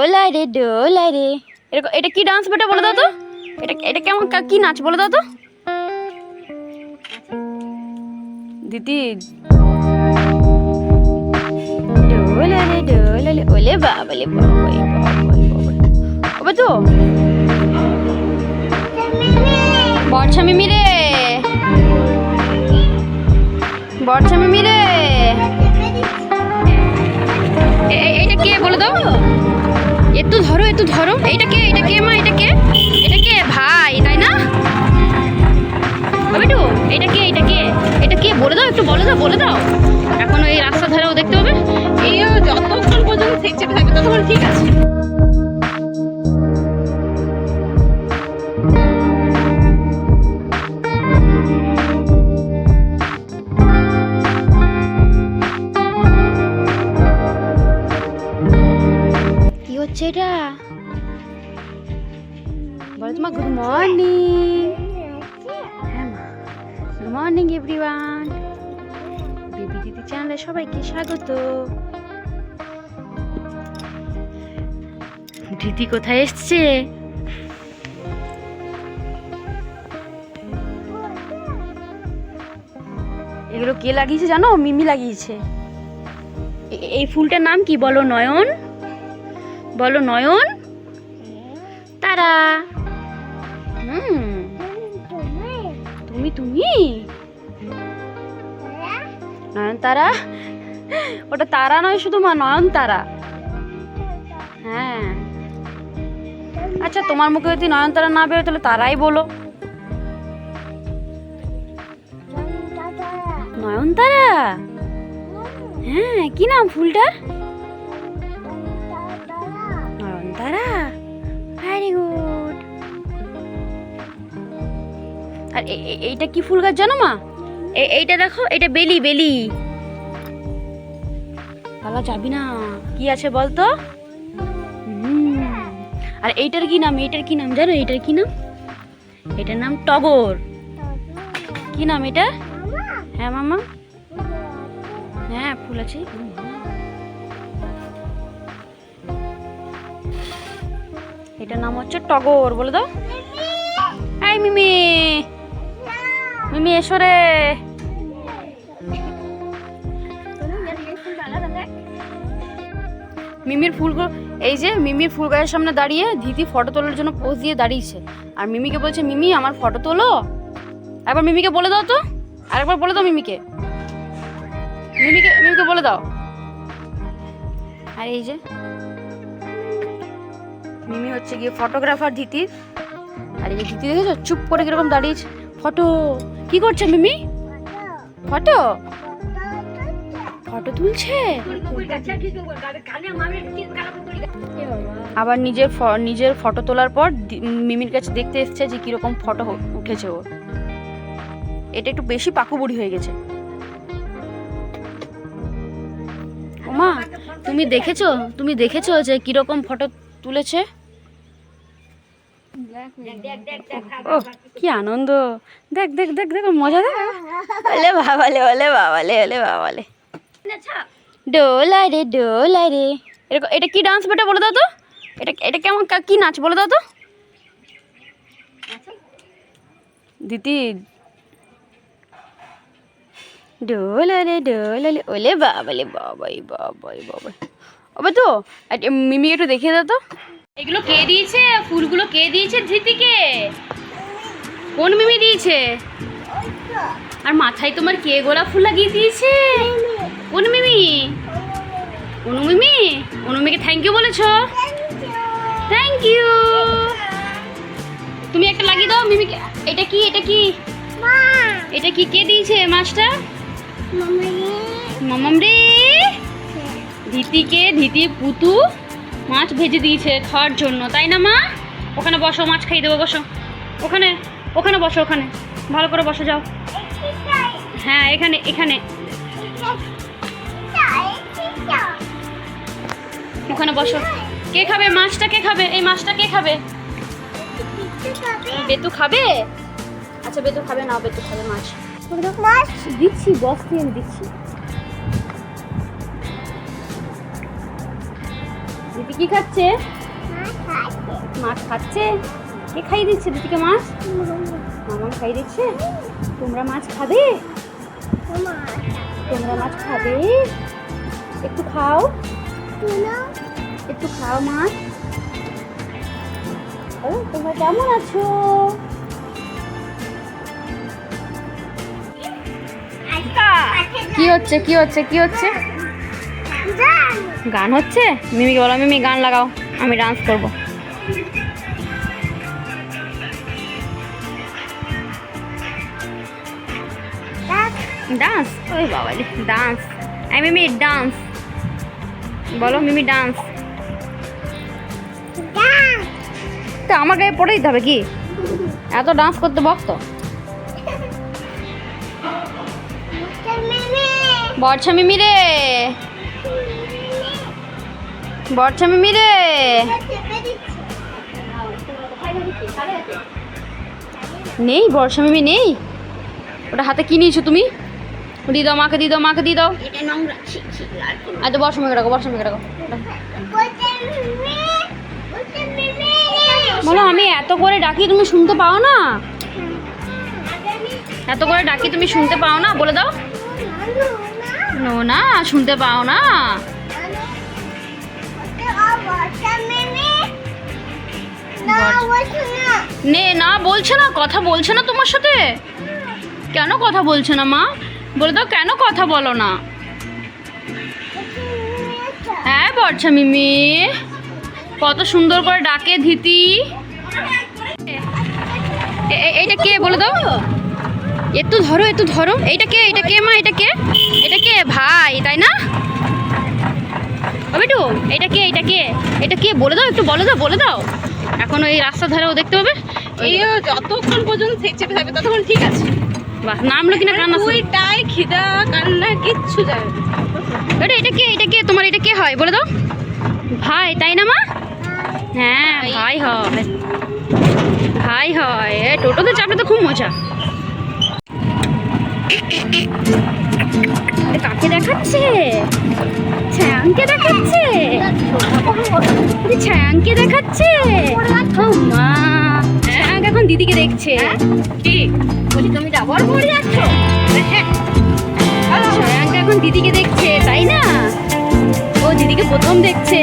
ডোলাই রে ডোলাই রে। এটা কি ডান্স বেটা বলে দাও তো? এটা কেমন কি নাচ বলে দাও তো দিদি। ডোলাই রে ডোলাই রে। ওলে বাবালে বাবাই বাবাই বাবাই। ওবে তো বর্ষা মিমি রে, বর্ষা মিমি রে। এটা কে বলে দাও? একটু ধরো একটু ধরো। এটা কে মা? এটা কে ভাই তাই না? বাবিটু এটা কে বলে দাও, একটু বলে দাও। এখন ওই রাস্তা ধারেও দেখতে হবে। এই যতক্ষণ পর্যন্ত থেকে থাকবে ততক্ষণ ঠিক আছে। কি হচ্ছে এটা? বলো তোমার গুড মর্নিং। হ্যাঁ মা, গুড মর্নিং এভরিওয়ান। বেবি দিদি চ্যানেলে সবাইকে স্বাগত। দিদি কোথায় এসছে? এগুলো কে লাগিয়েছে জানো? মিমি লাগিয়েছে। এই ফুলটার নাম কি বলো? নয়ন। বলো নয়ন তারা। তুমি নয়ন তারা। ওটা তারা নয় শুধু মা, নয়ন তারা। হ্যাঁ আচ্ছা, তোমার মুখে যদি নয়ন তারা না বেরোয় তাহলে তারাই বলো। নয়ন তারা। হ্যাঁ কি নাম ফুলটার? নয়ন তারা। Very good. আর এইটা কি ফুল গাছ জানো মা? এইটা দেখো, এটা বেলি। পালা যাবি না। কি আছে বলতো? আর এইটার কি নাম জানো? এইটার কি নাম? এটার নাম টগর। কি নাম এটা? হ্যাঁ মামা, হ্যাঁ ফুল আছে। এটার নাম হচ্ছে টগর। বলে দাও। এই মিমি এসো রে। মিমির ফুলগুলো, এই যে মিমির ফুল গাছের সামনে দাঁড়িয়ে দিদি ফটো তোলার জন্য পোজ দিয়ে দাঁড়িয়েছে। আর মিমিকে বলছে, মিমি আমার ফটো তোলো। একবার মিমিকে বলে দাও তো, আরেকবার বলে দাও মিমিকে বলে দাও। আর এই যে মিমি হচ্ছে গিয়ে ফটোগ্রাফার দিদির। আর এই যে দিদি দেখেছো চুপ করে কিরকম দাঁড়িয়েছে। ফটো কি করছে মিমি? ফটো তুলছে। আবার নিজের ফটো তোলার পর মিমির কাছে দেখতে এসছে যে কিরকম ফটো উঠেছে ওর। এটা একটু বেশি পাকু বুড়ি হয়ে গেছে। ওমা তুমি দেখেছো যে কিরকম ফটো তুলেছে? ও কি আনন্দ! দেখ মজা দেখ। ওলে বাবালে। ডোলাই রে। এটা কি ডান্স বেটা বলে দাও তো? এটা কেমন কি নাচ বলে দাও তো দিদি। ডোলাই রে। ওলে বাবালে বাবাই বাবাই বাবাই। ওবে তো মিমি একটু দেখিয়ে দাও তো। এগুলো কে দিয়েছে? ফুলগুলো কে দিয়েছে ধৃতিকে? কোন মিমি দিয়েছে? আর মাথায় তোমার কে গোলাপ ফুল লাগিয়ে দিয়েছে? কোন মিমি? অনুমিকে থ্যাংক ইউ বলেছো? Thank you. তুমি একটা লাগিয়ে দাও মিমিকে। এটা কি কে দিয়েছে মাছটা? মামাম রে। ধৃতি পুতু মাছ ভেজে দিয়েছে খাওয়ার জন্য, তাই না মা? ওখানে বসো, মাছ খাইয়ে দেবো। বসো ওখানে বসো, ওখানে ভালো করে বসো যাও। হ্যাঁ এখানে ওখানে বসো। কে খাবে মাছটা? কে খাবে এই মাছটা? কে খাবে? বেতু খাবে? আচ্ছা বেতু খাবে না, বেতু খাবে মাছ। দিচ্ছি, বস্তি এনে দিচ্ছি। দিদি কি খাচ্ছে? মাছ খাচ্ছে। কে খাইয়ে দিচ্ছে দিদিকে মাছ? মামা খাইয়ে দিচ্ছে। তোমরা মাছ খাবে? তোমরা মাছ খাবে? একটু খাও, একটু খাও মাছ। তোমরা কেমন আছো? কি হচ্ছে কি হচ্ছে কি হচ্ছে? গান হচ্ছে। মিমিকে বলো মিমি গান লাগাও, আমি ডান্স করবো। ডান্স? ওই বাবা ডান্স। এই মিমি ডান্স বলো, মিমি ডান্স। তা আমার গায়ে পড়ে দিতে হবে কি? এত ডান্স করতে বকতো। বর্ষা মিমি রে, বর্ষা মিমি রে। নেই বর্ষা মিমি নেই। ওটা হাতে কি নিয়েছো তুমি? দিয়ে দাও মাকে, দিয়ে দাও মাকে, দিয়ে দাও। আচ্ছা বর্ষা মিমি রাখো, বর্ষা মিমি রাখো। বলো আমি এত করে ডাকি তুমি শুনতে পাও না? এত করে ডাকি তুমি শুনতে পাও না? বলে দাও। নো না, শুনতে পাও না? নে না বলছে না, কথা বলছে না তোমার সাথে। কেন কথা বলছে না মা? বলে দাও কেন কথা বলো না? হ্যাঁ বর্ষা মিমি কত সুন্দর করে ডাকে ধিতি। এইটা কে বলে দাও? একটু ধরো, একটু ধরো। এইটা কে? এটা কে মা? এটা কে? এটা কে? ভাই তাই না? বেটু এটা কে? এটা কে? এটা কে বলে দাও, একটু বলে দাও, বলে দাও। এখন ওই রাস্তার ধারেও দেখতে পাবে। এই যতক্ষণ পর্যন্ত চেপে থাকবে ততক্ষণ ঠিক আছে। বাহ, নামলো কিনা কান্না? ওইটাই খিদা কান্না কিচ্ছু যাবে না। এটা কে? এটা কে? তোমার এটা কে হয় বলে দাও? ভাই তাই না মা? হ্যাঁ ভাই হয়, ভাই হয়। টোটোতে চাপলে তো খুব মজা। কাকে দেখাচ্ছে? ছায়াংকে দেখাচ্ছে। ছায়াংকে দেখাচ্ছে। ও মা, ছায়াং এখন দিদিকে দেখছে। কি বলি তুমি যাবার পড়ে যাচ্ছ? ছায়াং এখন দিদিকে দেখছে তাই না? ও দিদিকে প্রথম দেখছে।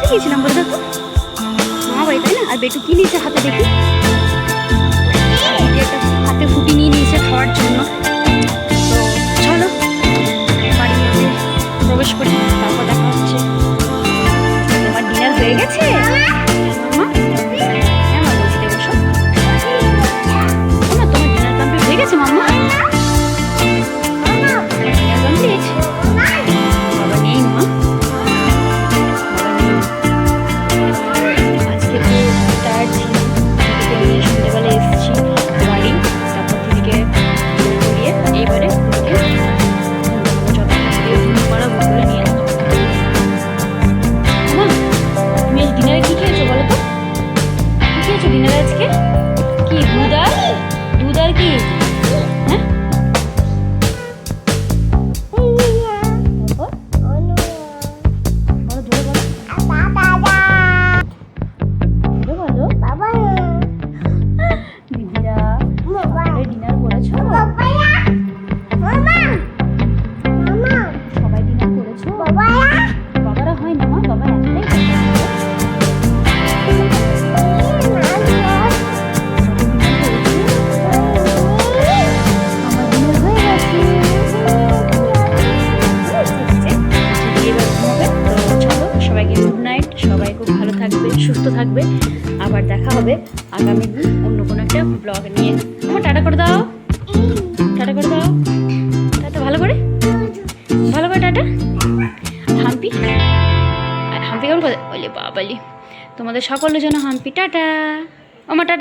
গিয়েছিলাম বলে দেখো মা বাড়ি তাই না? আর বেটু কি নিয়েছে হাতে দেখি? একটা হাতে ফুটি নিয়ে নিয়েছে খাওয়ার জন্য। তো চলো বাড়ির মধ্যে প্রবেশ করি, তারপর দেখা হচ্ছে। তোমার ডিনার হয়ে গেছে মা? হ্যাঁ মা বলতে বসো। না তোমার ডিনার কমপ্লিট হয়ে গেছে মাম্মা? Dinner complete? বাবা নেই মা, সন্ধ্যেবেলা এসেছি বাড়ি, তারপর দিদিকে ঘুরিয়ে এইবারে পাড়া বলে নিয়ে আসবো। মা তুমি আজ ডিনারে কী খেয়েছো বলো তো? কী খেয়েছো ডিনারে আজকে? কি দুধ আর দুধ আর কি? হ্যাঁ ডিনার করেছো? সবাই ডিনার করেছো? বাবারা হয় না মা, বাবা একটাই আগামী দিন অন্য কোনো একটা ব্লগ নিয়ে। আমার টাটা করে দাও, টাটা করে দাও, টাটা ভালো করে, ভালো করে টাটা। হাম্পি, আর হাম্পি কেমন করে? বলে বাবালি, তোমাদের সকলের জন্য হাম্পি টাটা। আমার টাটা।